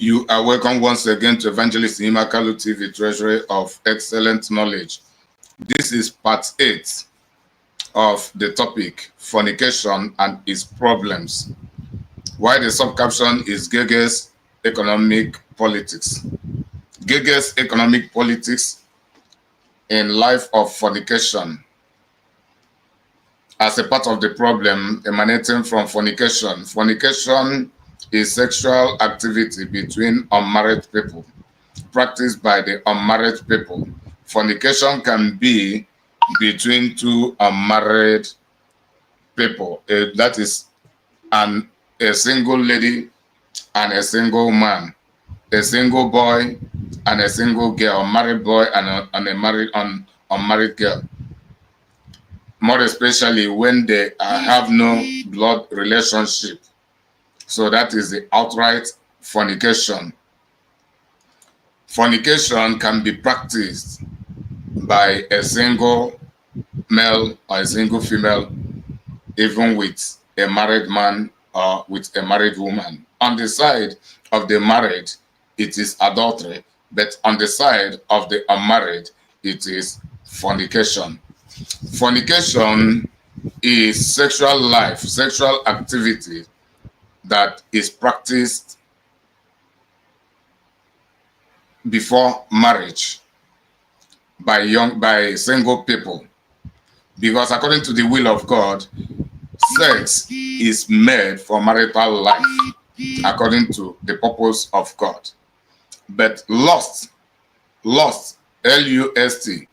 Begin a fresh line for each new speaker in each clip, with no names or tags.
You are welcome once again to Evangelist Imakalu TV, Treasury of Excellent Knowledge. This is part 8 of the topic, Fornication and Its Problems. Why the subcaption is Geh Geh's Economic Politics. Geh Geh's Economic Politics in Life of Fornication as a part of the problem emanating from fornication. Fornication is sexual activity between unmarried people, practiced by the unmarried people. Fornication can be between two unmarried people. That is a single lady and a single man, a single boy and a single girl, a married boy and a unmarried girl. More especially when they have no blood relationship. So that is the outright fornication. Fornication can be practiced by a single male or a single female, even with a married man or with a married woman. On the side of the married, it is adultery, but on the side of the unmarried, it is fornication. Fornication is sexual life, sexual activity that is practiced before marriage by single people, because according to the will of God, sex is made for marital life according to the purpose of God. But lust, L-U-S-T,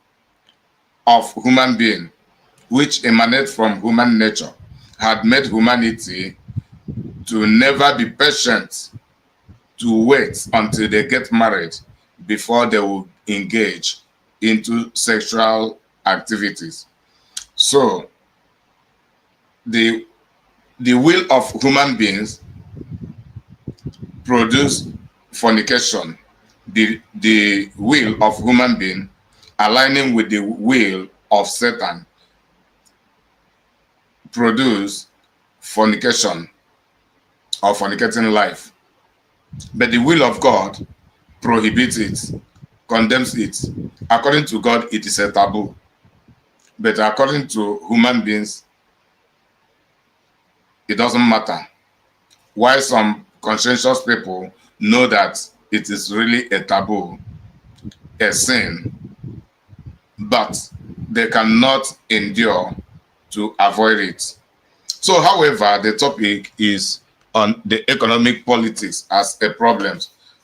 of human being, which emanates from human nature, had made humanity to never be patient, to wait until they get married before they will engage into sexual activities. So the will of human beings produce fornication. The will of human being aligning with the will of Satan produce fornication or fornicating life. But the will of God prohibits it, condemns it. According to God, it is a taboo. But according to human beings, it doesn't matter. Why some conscientious people know that it is really a taboo, a sin, but they cannot endure to avoid it. So, however, the topic is on the economic politics as a problem.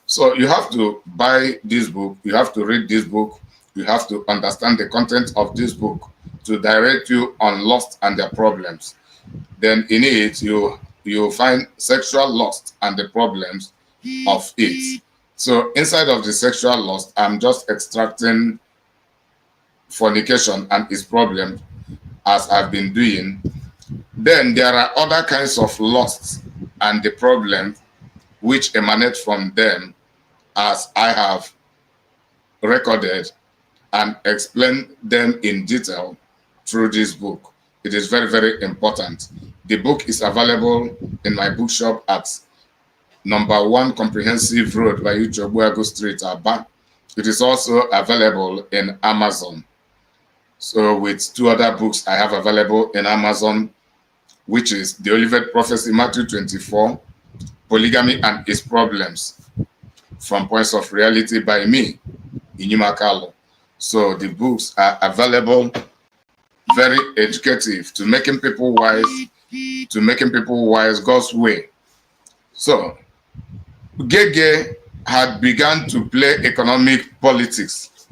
So you have to buy this book, you have to read this book, you have to understand the content of this book to direct you on lust and their problems. Then in it, you find sexual lust and the problems of it. So inside of the sexual lust, I'm just extracting fornication and its problems as I've been doing. Then there are other kinds of lusts and the problems which emanate from them, as I have recorded and explained them in detail through this book. It is very, very important. The book is available in my bookshop at number 1 Comprehensive Road by Uchobuago Street, Aba. It is also available in Amazon. So with 2 other books I have available in Amazon, which is The Olivet Prophecy, Matthew 24, Polygamy and Its Problems, From Points of Reality by me, Imakalu. So the books are available, very educative, to making people wise God's way. So Geh Geh had begun to play economic politics.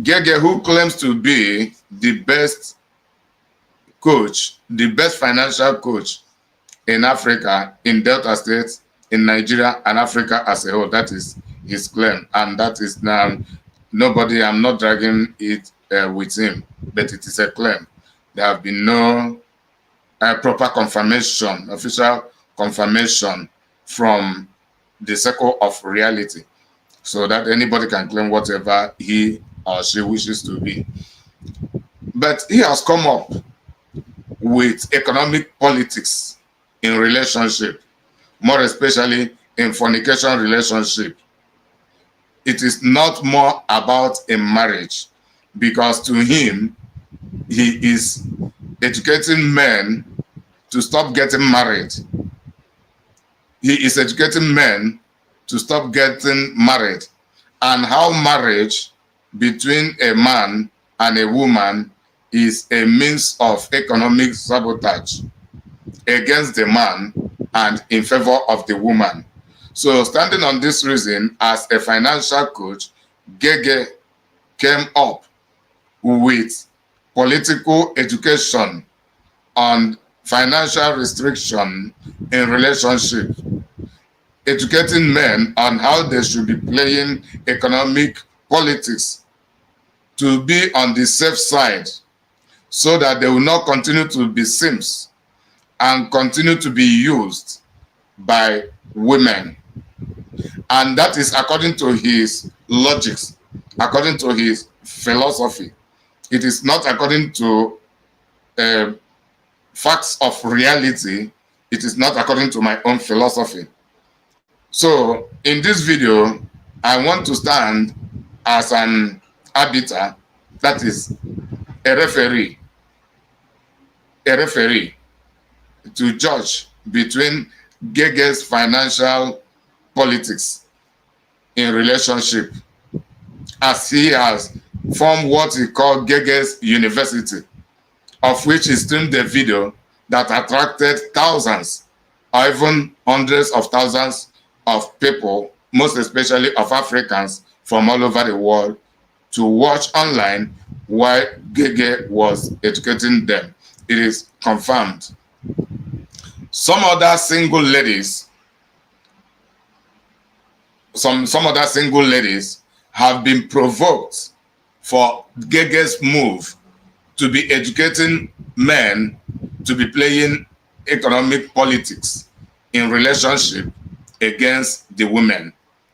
Geh Geh, who claims to be the best coach, the best financial coach in Africa, in Delta State, in Nigeria, and Africa as a whole. That is his claim. And that is now, nobody, I'm not dragging it with him, but it is a claim. There have been no proper confirmation, official confirmation from the circle of reality, so that anybody can claim whatever he or she wishes to be. But he has come up with economic politics in relationship, more especially in fornication relationship. It is not more about a marriage, because to him, he is educating men to stop getting married. He is educating men to stop getting married, and how marriage between a man and a woman is a means of economic sabotage against the man and in favor of the woman. So, standing on this reason, as a financial coach, Geh Geh came up with political education on financial restriction in relationship, educating men on how they should be playing economic politics to be on the safe side, so that they will not continue to be simps and continue to be used by women. And that is according to his logics, according to his philosophy. It is not according to facts of reality. It is not according to my own philosophy. So in this video, I want to stand as an arbiter, that is a referee to judge between Geh Geh's financial politics in relationship, as he has formed what he called Geh Geh's University, of which he streamed a video that attracted thousands or even hundreds of thousands of people, most especially of Africans from all over the world, to watch online while Geh Geh was educating them. It is confirmed. Some other single ladies, some other single ladies have been provoked for Geh Geh's move to be educating men to be playing economic politics in relationship against the women,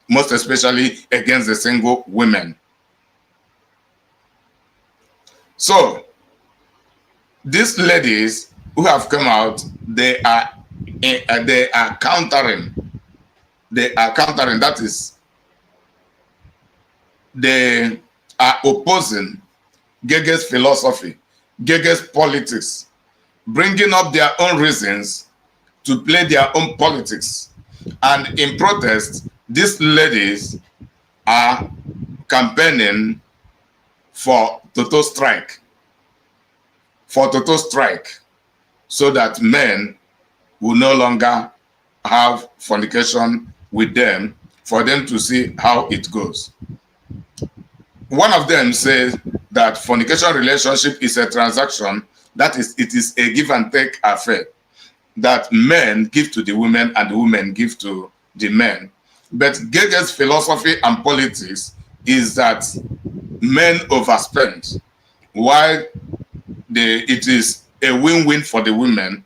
most especially against the single women. So these ladies who have come out, they are countering. That is, they are opposing Geh Geh's philosophy, Geh Geh's politics, bringing up their own reasons to play their own politics. And in protest, these ladies are campaigning for total strike, so that men will no longer have fornication with them, for them to see how it goes. One of them says that fornication relationship is a transaction, that is, it is a give and take affair, that men give to the women and the women give to the men. But Geh Geh's philosophy and politics is that men overspend, while it is a win-win for the women,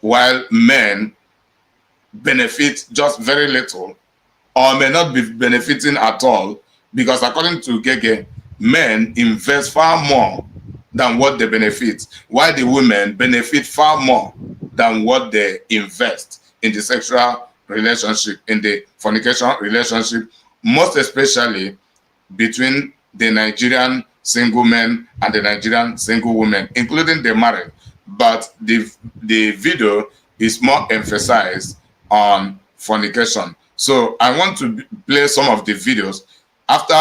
while men benefit just very little, or may not be benefiting at all, because according to Geh Geh, men invest far more than what they benefit, while the women benefit far more than what they invest in the sexual relationship, in the fornication relationship, most especially between the Nigerian single men and the Nigerian single women, including the married. But the video is more emphasized on fornication. So I want to play some of the videos. After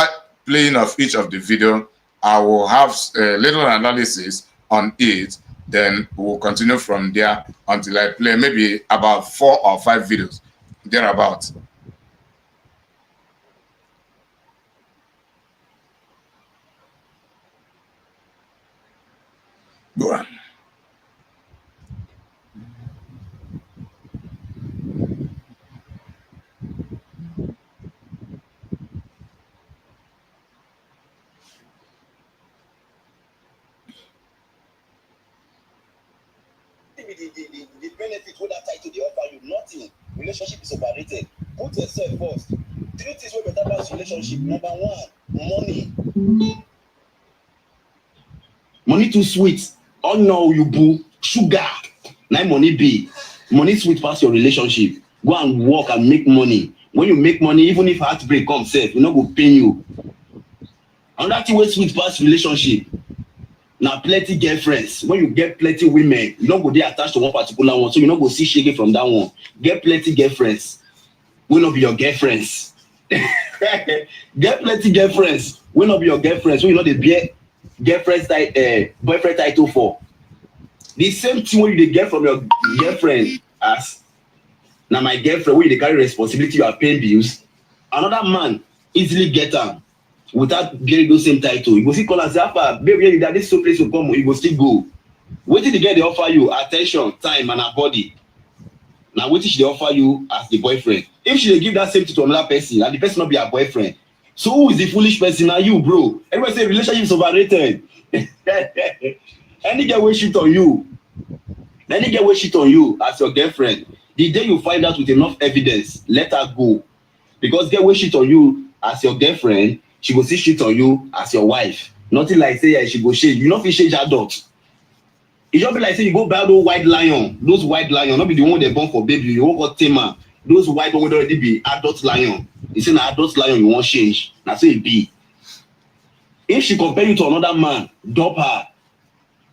playing of each of the video, I will have a little analysis on it. Then we'll continue from there until I play maybe about 4 or 5 videos, thereabouts. Go on.
The benefit what that title they offer you, nothing. Relationship is overrated. Put yourself first. 3 things wey better pass relationship. Number 1, money. Money too sweet. Oh no, you boo. Sugar. Now money be. Money sweet pass your relationship. Go and work and make money. When you make money, even if heartbreak comes, sef, e no go pain you. Another thing wey sweet pass relationship na plenty girlfriends. When you get plenty women, you no go dey attached to one particular one, so you no go see shege from that one. Get plenty girlfriends wey no be your girlfriends. Get plenty girlfriends wey no be your girlfriends, wey you no dey bear boyfriend title for. The same thing wey you dey get from your girlfriend as na my girlfriend, wey you dey carry responsibility, you are paying bills. Another man easily get am without getting those same title. You go still call am say, "Alpha, babe, where you dey? This so place to come." You go still go. Wetin the girl dey offer you? Attention, time, and her body. Na wetin she dey offer you as the boyfriend. If she dey give that same thing to another person and the person no be her boyfriend, so who is the foolish person? Na you, bro. Everybody say relationship is overrated. Any girl wey cheat on you as your girlfriend, the day you find out with enough evidence, let her go. Because girl wey cheat on you as your girlfriend, she go still cheat on you as your wife. Nothing like say yeah, she go change. You no fit change adult. E just be like say you go buy those white lion, no be the one dey born for baby, you wan go tame am. Those white one wey don already be adult lion. You say na adult lion you wan change, na so e be. If she compare you to another man, dump her.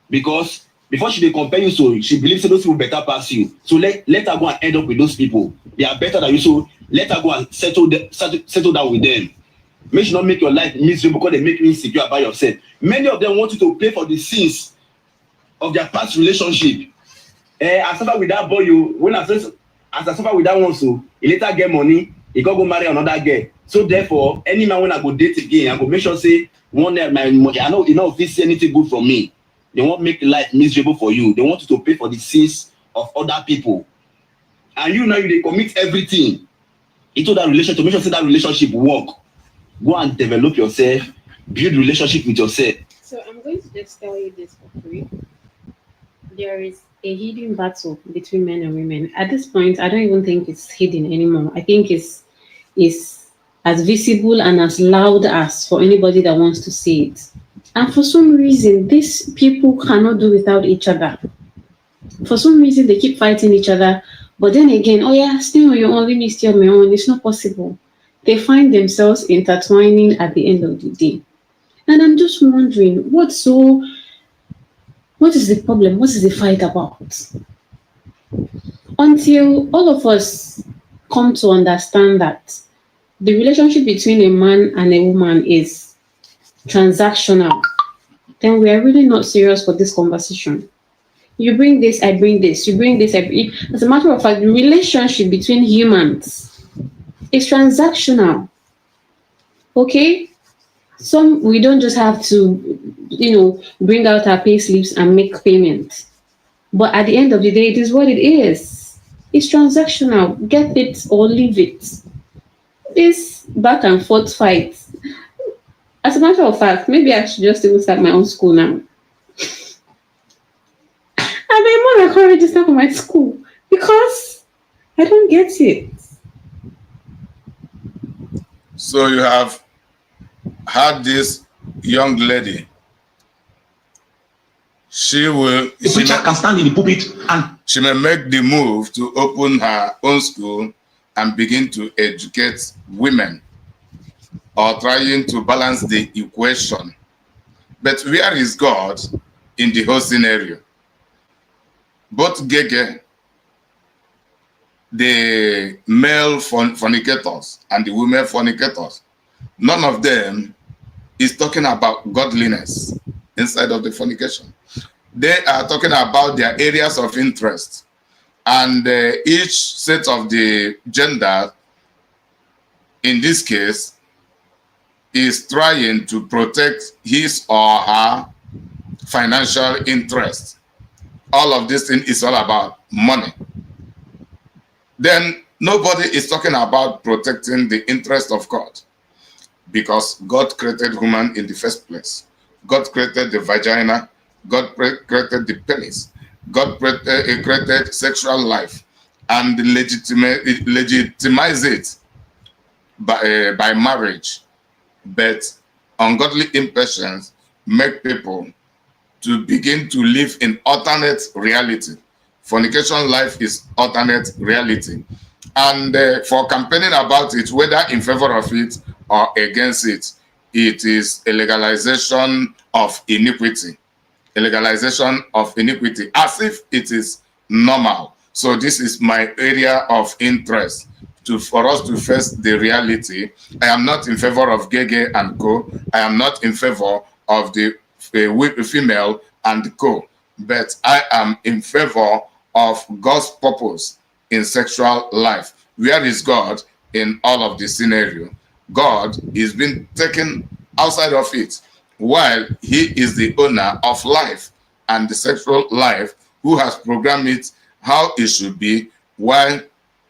Because before she dey compare you, so she believe say those people better pass you. So let her go and end up with those people. They are better than you, so let her go and settle down with them. Make she not make your life miserable because they make you insecure about yourself. Many of them want you to pay for the sins of their past relationship. I suffer with that boy, as I suffer with that one, so he later get money, he go marry another girl. So therefore, any man when I go date again, I go make sure say one day my money, I know you know if see anything good from me. They won't make life miserable for you. They want you to pay for the sins of other people. And you now they commit everything into that relationship to make sure that relationship work. Go and develop yourself, build relationship with yourself.
So I'm going to just tell you this for free. There is a hidden battle between men and women. At this point, I don't even think it's hidden anymore. I think it's as visible and as loud as for anybody that wants to see it. And for some reason, these people cannot do without each other. For some reason, they keep fighting each other. But then again, oh yeah, stay on your own, let me stay on my own. It's not possible. They find themselves intertwining at the end of the day. And I'm just wondering, what is the problem? What is the fight about? Until all of us come to understand that the relationship between a man and a woman is transactional, then we are really not serious for this conversation. You bring this, I bring this. You bring this, I bring. As a matter of fact, the relationship between humans is transactional. Okay? We don't just have to, bring out our pay slips and make payments. But at the end of the day, it is what it is. It's transactional. Get it or leave it. This back and forth fight. As a matter of fact, maybe I should just even start my own school now. I mean, more I can't register for my school because I don't get it.
So you have had this young lady. She
can stand in the pulpit and
she may make the move to open her own school and begin to educate women, or trying to balance the equation. But where is God in the whole scenario? Both Geh Geh, the male fornicators and the women fornicators, none of them is talking about godliness inside of the fornication. They are talking about their areas of interest. And each set of the gender, in this case, is trying to protect his or her financial interest. All of this thing is all about money. Then nobody is talking about protecting the interest of God, because God created human in the first place. God created the vagina. God created the penis. God created sexual life and legitimize it by marriage. But ungodly impatience make people to begin to live in alternate reality. Fornication life is alternate reality. And for campaigning about it, whether in favor of it or against it, it is a legalization of iniquity. A legalization of iniquity, as if it is normal. So this is my area of interest, for us to face the reality. I am not in favor of Geh Geh and co. I am not in favor of the female and co. But I am in favor of God's purpose in sexual life. Where is God in all of this scenario? God is being taken outside of it, while he is the owner of life and the sexual life, who has programmed it how it should be, while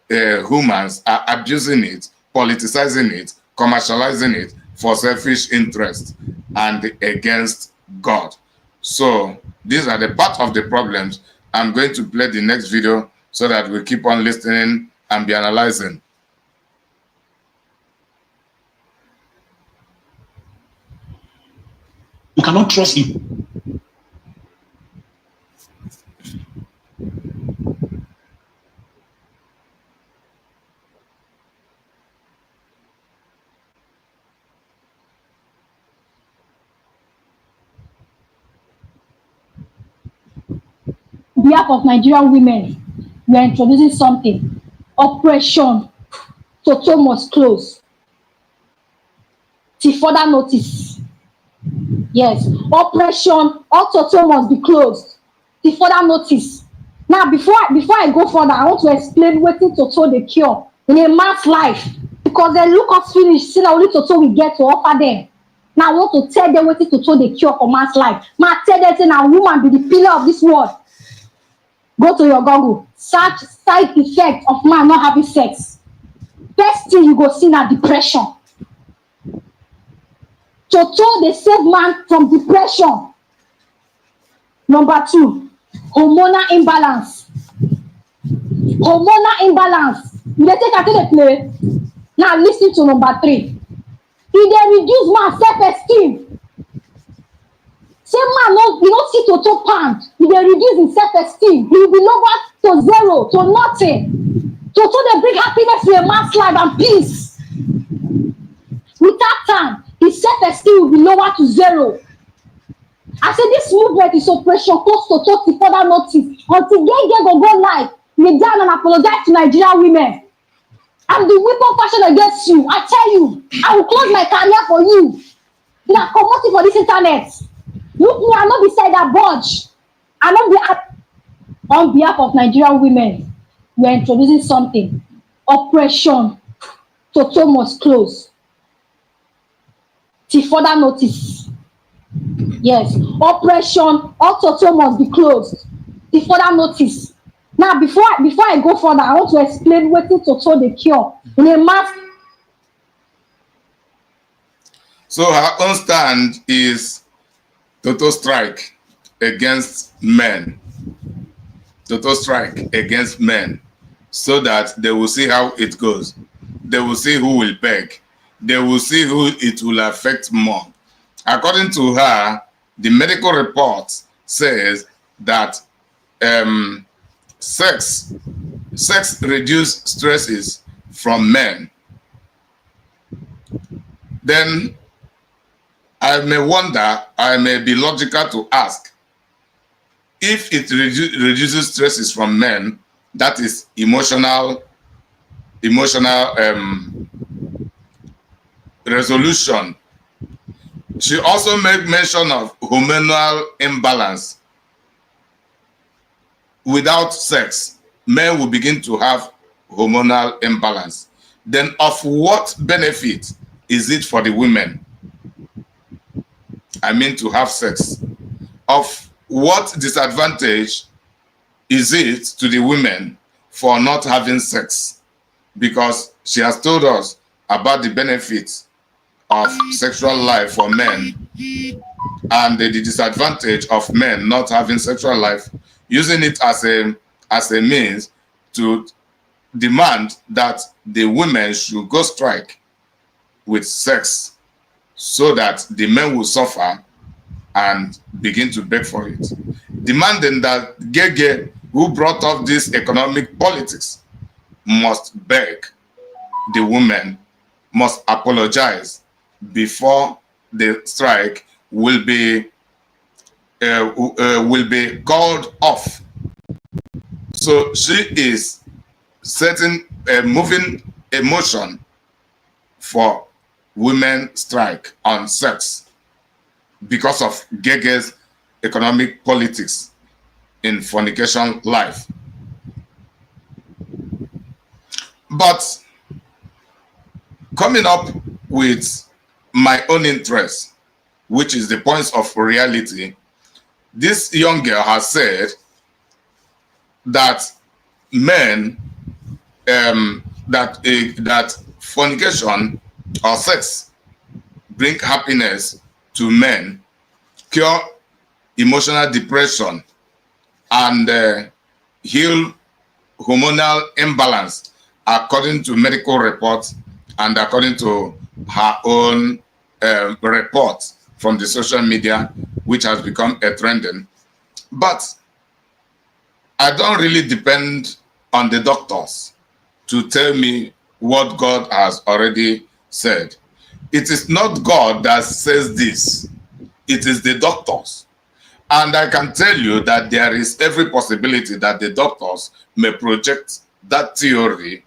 humans are abusing it, politicizing it, commercializing it for selfish interest and against God. So these are the part of the problems. I'm going to play the next video so that we keep on listening and be analyzing.
You cannot trust him.
On behalf of Nigerian women, we are introducing something. Operation Toto must close till further notice. Yes, Operation Toto must be closed till further notice. Now, before I go further, I want to explain wetin Toto dey cure in a man's life, because dem look us finish, see na only Toto we get to offer them. Now, I want to tell them wetin Toto dey cure for man's life. Ma tell them say na woman be the pillar of this world. Go to your Google, search side effect of man not having sex. First thing you go see na depression. Toto dey save man from depression. Number 2, hormonal imbalance. Hormonal imbalance. You dey take am take dey play. Now lis ten to number 3. E dey reduce man self-esteem. Say man no see Toto pound, e dey reduce him self-esteem. He will be lower to zero, to nothing. Toto dey bring happiness to a man's life and peace. Without am, his self-esteem will be lower to zero. I say this movement is Operation Close Toto till further notice. Until Geh Geh go live, kneel down and apologize to Nigerian women. I'm the weapon fashioned against you. I tell you, I will close my career for you. You are commoting for this internet. Look me, I no be side that budge. I no be on behalf of Nigerian women. We are introducing something. Operation Toto must close till further notice. Yes, Operation Toto must be closed till further notice. Now, before I go further, I want to explain wetin Toto dey cure in a mass.
So her own stand is Toto strike against men. Toto strike against men, so that they will see how it goes. They will see who will beg. They will see who it will affect more. According to her, the medical report says that sex reduces stresses from men. Then I may wonder, I may be logical to ask, if it reduces stresses from men, that is emotional resolution. She also made mention of hormonal imbalance. Without sex, men will begin to have hormonal imbalance. Then of what benefit is it for the women? I mean, to have sex. Of what disadvantage is it to the women for not having sex? Because she has told us about the benefits of sexual life for men and the disadvantage of men not having sexual life, using it as a means to demand that the women should go strike with sex, so that the men will suffer and begin to beg for it. Demanding that Geh Geh, who brought up this economic politics, must beg the women, must apologize before the strike will be called off. So she is setting a moving emotion for women strike on sex because of Geh Geh's economic politics in fornication life. But coming up with my own interest, which is the points of reality, this young girl has said that men, that fornication or sex bring happiness to men, cure emotional depression, and heal hormonal imbalance, according to medical reports and according to her own report from the social media, which has become a trending. But I don't really depend on the doctors to tell me what God has already said. It is not God that says this. It is the doctors. And I can tell you that there is every possibility that the doctors may project that theory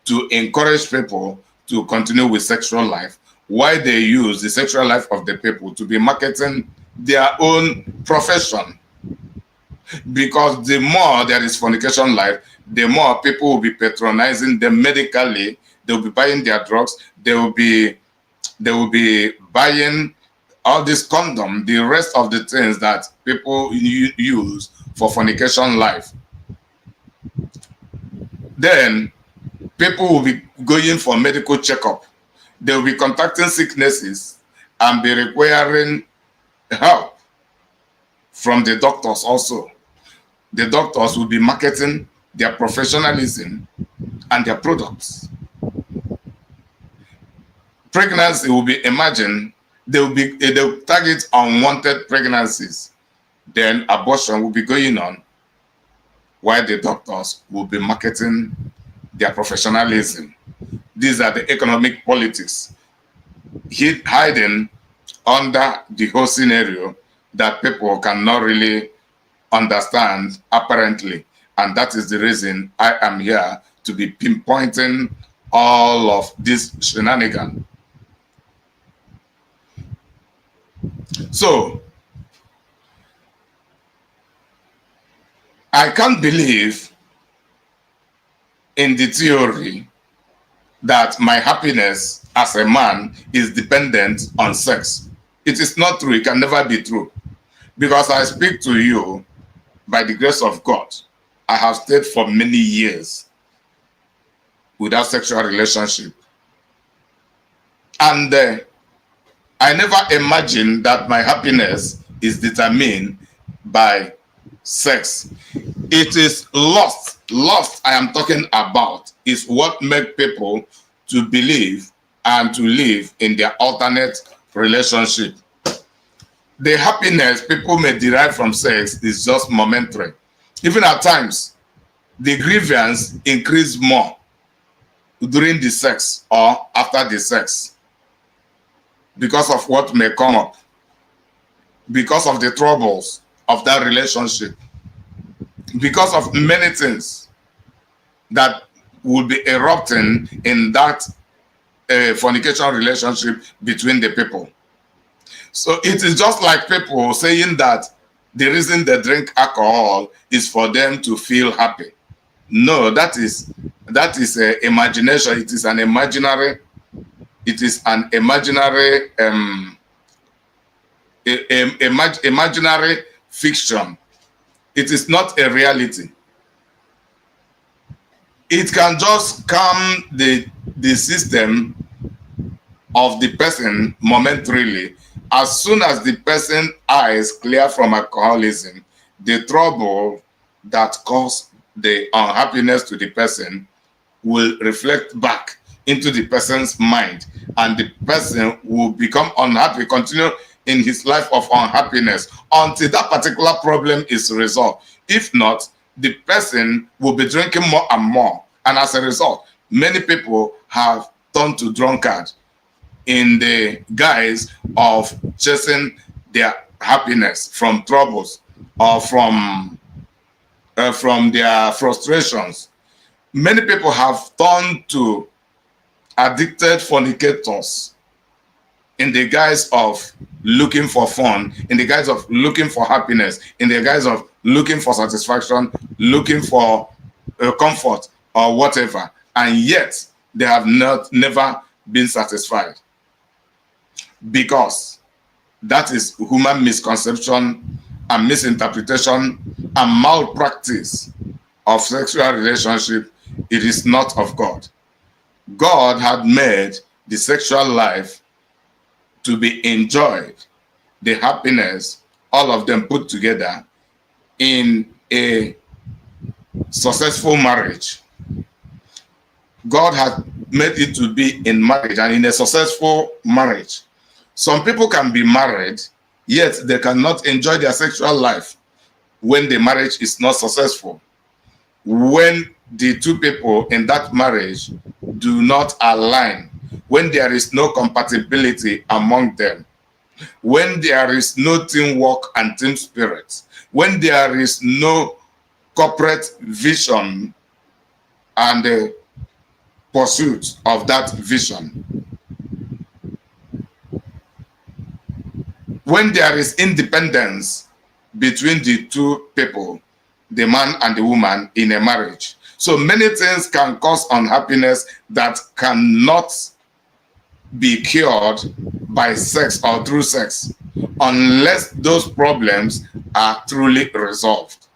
to encourage people to continue with sexual life, why they use the sexual life of the people to be marketing their own profession. Because the more there is fornication life, the more people will be patronizing them medically. They will be buying their drugs. They will be buying all this condom, the rest of the things that people use for fornication life. Then people will be going for medical checkup. They will be contacting sicknesses and be requiring help from the doctors also. The doctors will be marketing their professionalism and their products. Pregnancy will be imagined. They'll target unwanted pregnancies. Then abortion will be going on while the doctors will be marketing their professionalism. These are the economic politics hiding under the whole scenario that people cannot really understand apparently. And that is the reason I am here to be pinpointing all of this shenanigan. So I can't believe in the theory that my happiness as a man is dependent on sex. It is not true. It can never be true. Because I speak to you by the grace of God. I have stayed for many years without sexual relationship. And I never imagined that my happiness is determined by sex. It is lust. Lust I am talking about is what makes people to believe and to live in their alternate relationship. The happiness people may derive from sex is just momentary. Even at times, the grievance increase more during the sex or after the sex because of what may come up, because of the troubles of that relationship, because of many things that will be erupting in that fornication relationship between the people. So it is just like people saying that the reason they drink alcohol is for them to feel happy. No, that is imagination. It is an imaginary. It is an imaginary imaginary fiction. It is not a reality. It can just calm the system of the person momentarily. As soon as the person's eyes clear from alcoholism, the trouble that caused the unhappiness to the person will reflect back into the person's mind, and the person will become unhappy, continue in his life of unhappiness until that particular problem is resolved. If not, the person will be drinking more and more, And as a result, many people have turned to drunkard in the guise of chasing their happiness from troubles or from their frustrations. Many people have turned to addicted fornicators in the guise of looking for fun, in the guise of looking for happiness, in the guise of looking for satisfaction, looking for comfort or whatever, and yet they have never been satisfied, because that is human misconception and misinterpretation and malpractice of sexual relationship. It is not of God. God had made the sexual life to be enjoyed, the happiness, all of them put together in a successful marriage. God had made it to be in marriage and in a successful marriage. Some people can be married, yet they cannot enjoy their sexual life when the marriage is not successful. When the two people in that marriage do not align, when there is no compatibility among them, when there is no teamwork and team spirit, when there is no corporate vision and the pursuit of that vision, when there is independence between the two people, the man and the woman in a marriage. So many things can cause unhappiness that cannot be cured by sex or through sex unless those problems are truly resolved.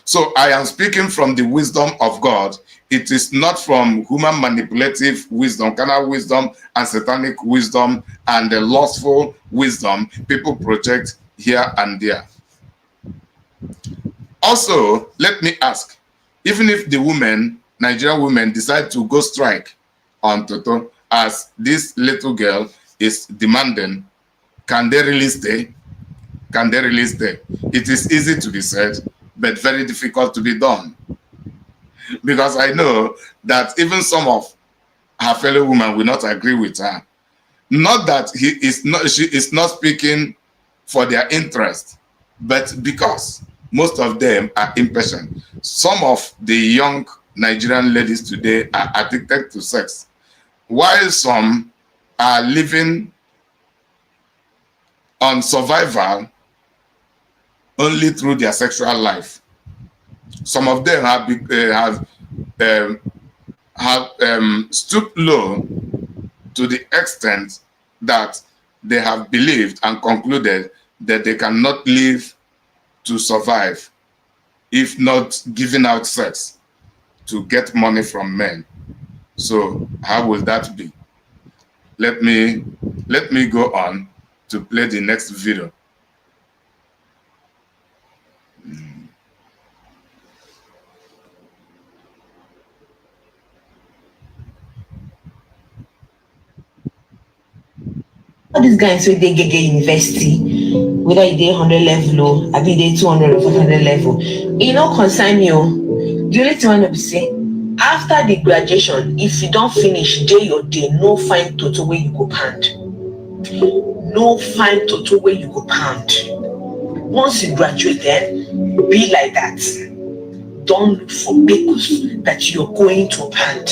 So I am speaking from the wisdom of God. It is not from human manipulative wisdom, carnal wisdom, and satanic wisdom, and the lustful wisdom people project here and there. Also, let me ask, even if the women, Nigerian women, decide to go strike on Toto, as this little girl is demanding, can they really stay? Can they really stay? It is easy to be said, but very difficult to be done. Because I know that even some of her fellow women will not agree with her. Not that she is not speaking for their interest, but because most of them are impatient. Some of the young Nigerian ladies today are addicted to sex, while some are living on survival only through their sexual life. Some of them have stooped low to the extent that they have believed and concluded that they cannot live to survive if not giving out sex to get money from men. So how will that be? Let me go on to play the next video.
All these guys wey dey Geh Geh university, whether you dey 100 level o, abi you dey 200 or 500 level, e no concern me o. The only thing I know be say, after the graduation, if you don finish dey your day, no find toto wey you go pound. No find toto wey you go pound. Once you graduate, be like that. Don't look for bakers that you're going to pound.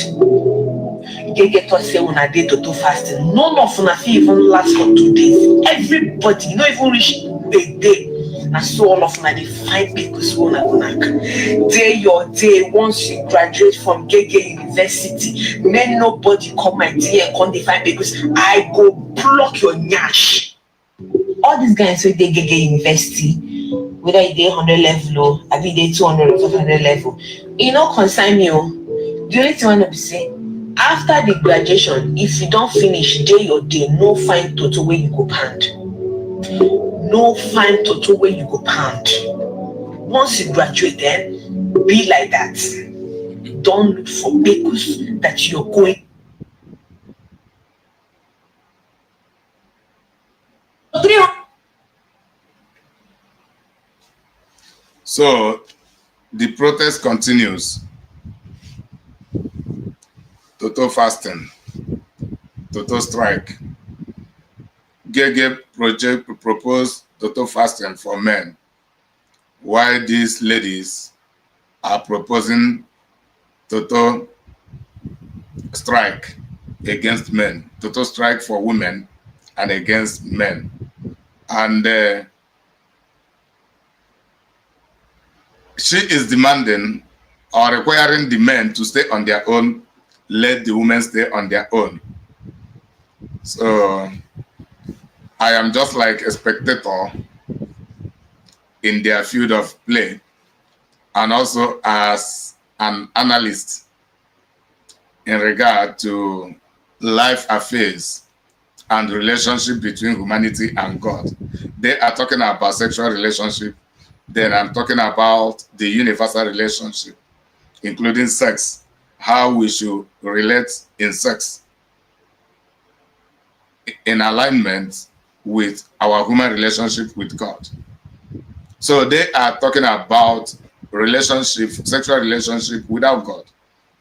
Geh Geh talk say una dey toto fasting. None of una fit even last for 2 days. Everybody, you no even reach a day. Na so all of una dey find bakers wey una go knack. Day your day once you graduate from Geh Geh university. Make nobody come my DM come dey find bakers. I go block your nyash. All these guys wey dey Geh Geh university, whether you dey 100 level o, abi you dey 200 or 500 level, e no concern me o. The only thing I know be say, after the graduation, if you don't finish day your day, no find toto where you go pound. No find toto where you go pound. Once you graduate, be like that. Don't look for bakers that you're going.
So the protest continues. total fasting, total strike. Geh Geh project proposed total fasting for men, while these ladies are proposing total strike against men, total strike for women and against men. And she is demanding or requiring the men to stay on their own, let the women stay on their own. So I am just like a spectator in their field of play, and also as an analyst in regard to life affairs and relationship between humanity and God. They are talking about sexual relationship, then I'm talking about the universal relationship, including sex, how we should relate in sex in alignment with our human relationship with God. So they are talking about relationship, sexual relationship without God,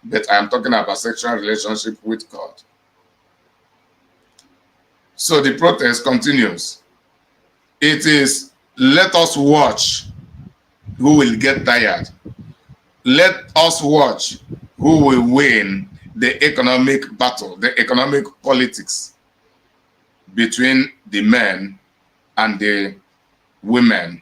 but I'm talking about sexual relationship with God. So the protest continues. It is, let us watch who will get tired. Let us watch who will win the economic battle, the economic politics between the men and the women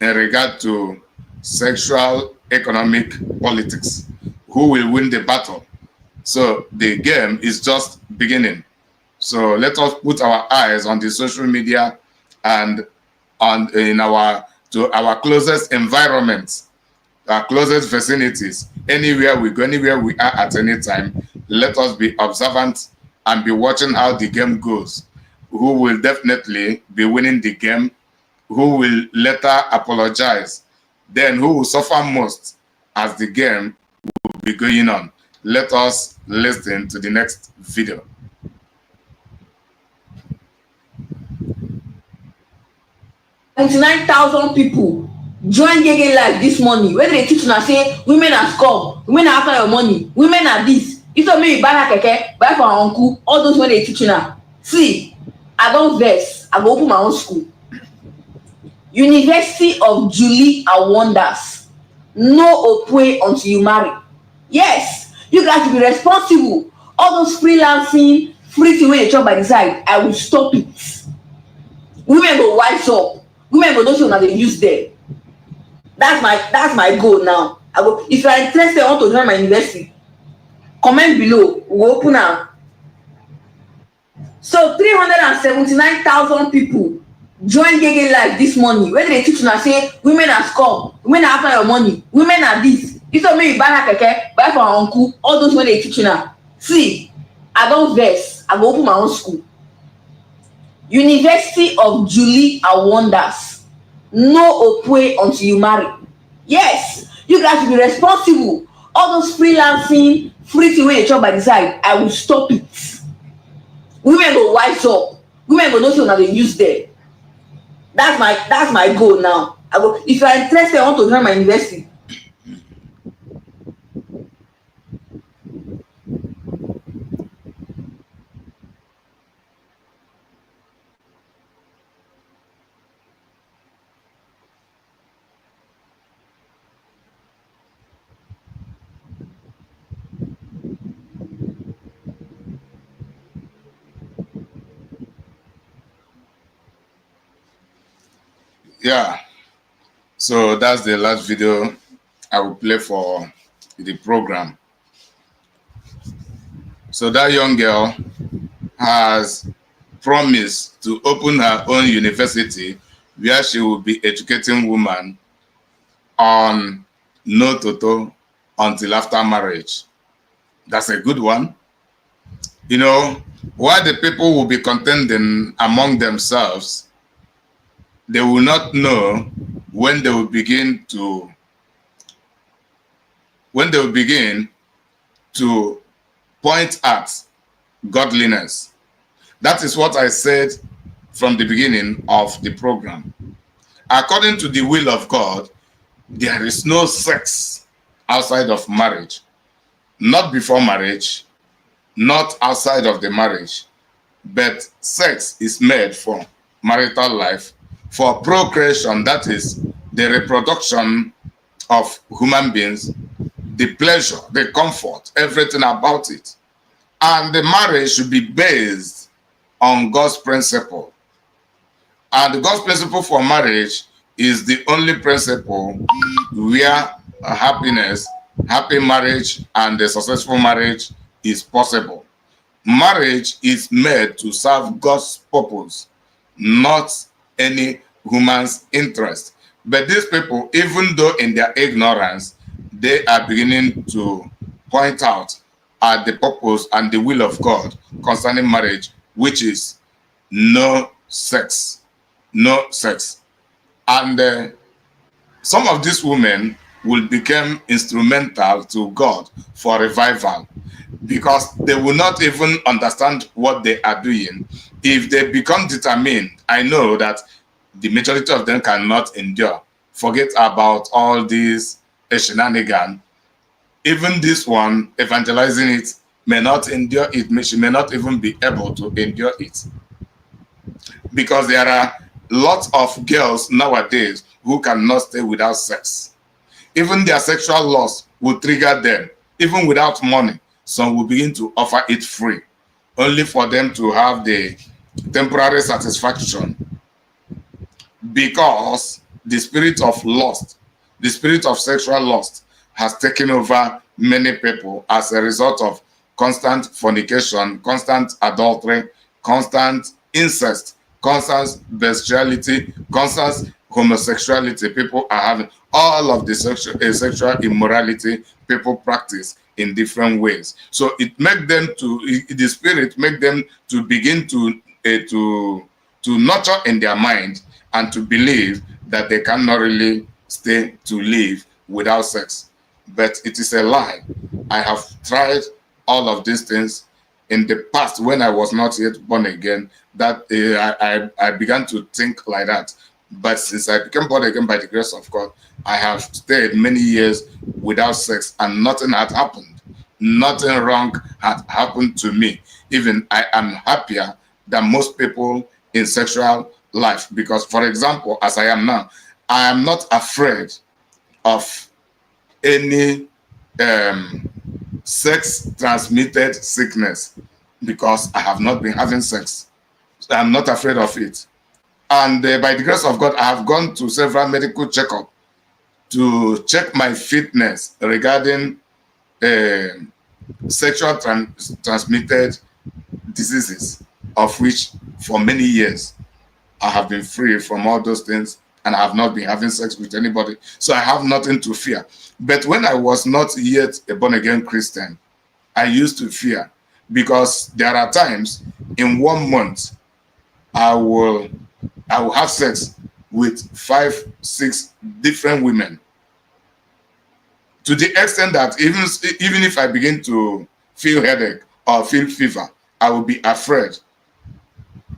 in regard to sexual economic politics. Who will win the battle? So the game is just beginning. So let us put our eyes on the social media and in our closest environments, our closest vicinities, anywhere we go, anywhere we are at any time. Let us be observant and be watching how the game goes. Who will definitely be winning the game? Who will later apologize? Then who will suffer most as the game will be going on? Let us listen to the next video.
29,000 people join Geh Geh live this morning. Where they teach una say women are scum, women are after your money, women are this. Instead of me buy her keke, buy for her uncle, all those when they teach una. See, I don't vex. I go open my own school. University of Julie and Wonders. No opwe until you marry. Yes, you guys will be responsible. All those freelancing, free thing wey dey chop by the side, I will stop it. Women go wise up. Women go don't show na dey use them. That's my goal now. I go. If you are interested, I want to join my university. Comment below. We will open am. So 379,000 people join Geh Geh live this morning. Where they teach una say women are scum, women are after your money, women are this. Instead of me buy her keke, buy for her uncle, all those when they teach una. See, I don't vex. I go open my own school. University of Julie and Wonders. No opwe until you marry. Yes, you guys will be responsible. All those freelancing, free thing wey dey chop by the side, I will stop it. Women go wise up. Women go know say una dey use them. That's my goal now. I go. If you are interested, I want to join my university.
Yeah, so that's the last video I will play for the program. So that young girl has promised to open her own university where she will be educating women on no toto until after marriage. That's a good one. You know, while the people will be contending among themselves, they will not know when they will begin to point at godliness. That is what I said from the beginning of the program. According to the will of God, there is no sex outside of marriage. not before marriage, not outside of the marriage, but sex is made for marital life, for procreation, that is the reproduction of human beings, the pleasure, the comfort, everything about it. And the marriage should be based on God's principle. And the God's principle for marriage is the only principle where happiness, happy marriage, and a successful marriage is possible. Marriage is made to serve God's purpose, not any human's interest. But these people, even though in their ignorance, they are beginning to point out at the purpose and the will of God concerning marriage, which is no sex. No sex. And some of these women will become instrumental to God for revival, because they will not even understand what they are doing. If they become determined, I know that the majority of them cannot endure. Forget about all these shenanigans. Even this one, evangelizing it, may not endure it. She may not even be able to endure it. Because there are lots of girls nowadays who cannot stay without sex. Even their sexual lust will trigger them. Even without money, some will begin to offer it free, only for them to have the temporary satisfaction. Because the spirit of lust, the spirit of sexual lust, has taken over many people as a result of constant fornication, constant adultery, constant incest, constant bestiality, constant homosexuality. People are having all of the sexual immorality people practice in different ways. So it make them to, the spirit make them to begin to nurture in their mind and to believe that they cannot really stay to live without sex. But it is a lie. I have tried all of these things in the past when I was not yet born again, that I began to think like that. But since I became born again by the grace of God, I have stayed many years without sex and nothing had happened. Nothing wrong had happened to me. Even I am happier than most people in sexual life, because, for example, as I am now, I am not afraid of any sex transmitted sickness, because I have not been having sex. So I'm not afraid of it. And by the grace of God, I have gone to several medical checkups to check my fitness regarding sexual transmitted diseases, of which for many years I have been free from all those things, and I have not been having sex with anybody. So I have nothing to fear. But when I was not yet a born-again Christian, I used to fear, because there are times in 1 month I will have sex with 5, 6 different women, to the extent that even if I begin to feel headache or feel fever, I will be afraid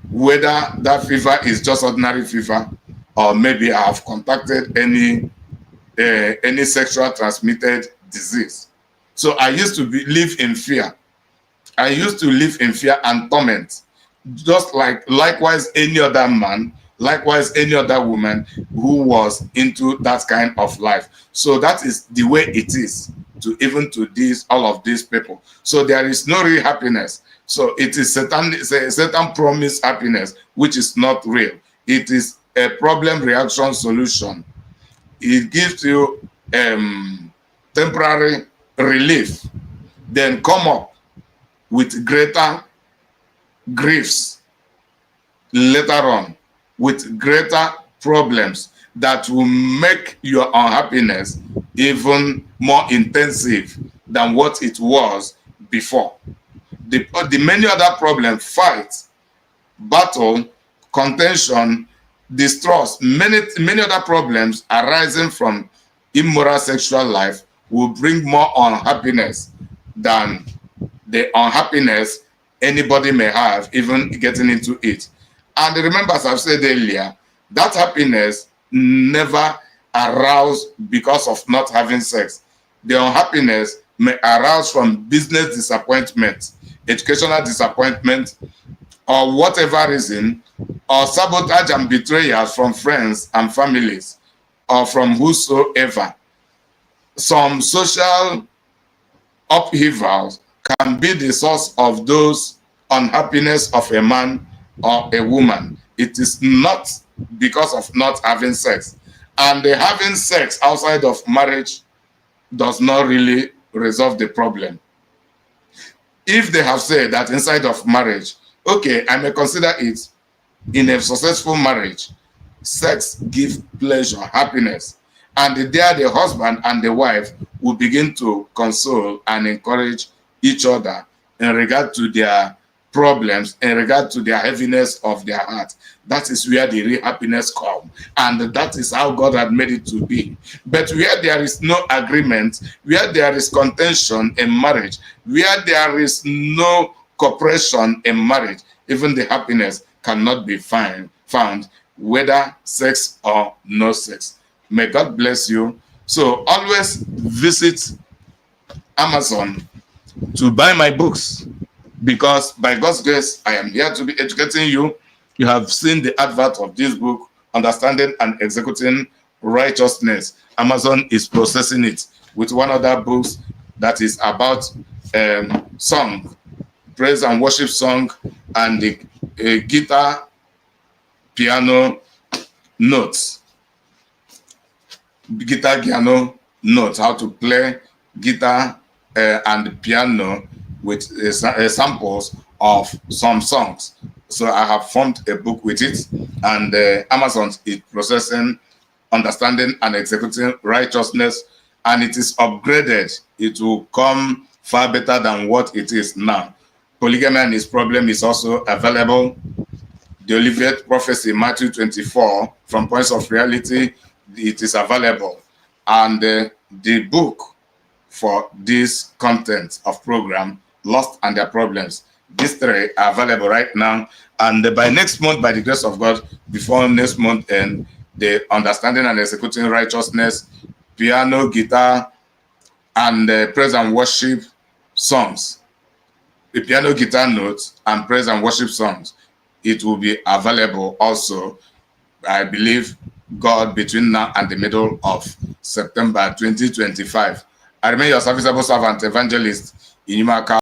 whether that fever is just ordinary fever, or maybe I have contacted any sexual transmitted disease. So I used to live in fear. I used to live in fear and torment, just likewise any other man, likewise any other woman who was into that kind of life. So that is the way it is to even to all of these people. So there is no real happiness. So it is Satan promised happiness, which is not real. It is a problem reaction solution. It gives you temporary relief, then come up with greater griefs later on, with greater problems that will make your unhappiness even more intensive than what it was before. The many other problems, fight, battle, contention, distrust, many other problems arising from immoral sexual life will bring more unhappiness than the unhappiness anybody may have even getting into it. And remember, as I've said earlier, that happiness never aroused because of not having sex. The unhappiness may arouse from business disappointment, educational disappointment, or whatever reason, or sabotage and betrayal from friends and families, or from whosoever. Some social upheavals can be the source of those unhappiness of a man or a woman. It is not because of not having sex. And having sex outside of marriage does not really resolve the problem. If they have said that inside of marriage, okay, I may consider it in a successful marriage, sex gives pleasure, happiness, and there the husband and the wife will begin to console and encourage each other in regard to their problems, in regard to their heaviness of their heart. That is where the real happiness comes, and that is how God had made it to be. But where there is no agreement, where there is contention in marriage, where there is no cooperation in marriage, even the happiness cannot be found, whether sex or no sex. May God bless you. So always visit Amazon to buy my books, because by God's grace, I am here to be educating you. You have seen the advert of this book, Understanding and Executing Righteousness. Amazon is processing it with one other book that is about song, praise and worship song, and the guitar, piano notes. Guitar, piano notes, how to play guitar and piano with samples of some songs. So I have formed a book with it, and Amazon is processing Understanding and Executing Righteousness, and it is upgraded. It will come far better than what it is now. Polygamy and Its Problem is also available. The Olivet Prophecy, Matthew 24, From Points of Reality, it is available. And the book for this content of program, Lost and Their Problems, these three are available right now. And by next month, by the grace of God, before next month end, the Understanding and Executing Righteousness, piano, guitar, and praise and worship songs, the piano, guitar notes, and praise and worship songs, it will be available also, I believe, God, between now and the middle of September 2025. I remain your serviceable servant, evangelist, Inyumaka.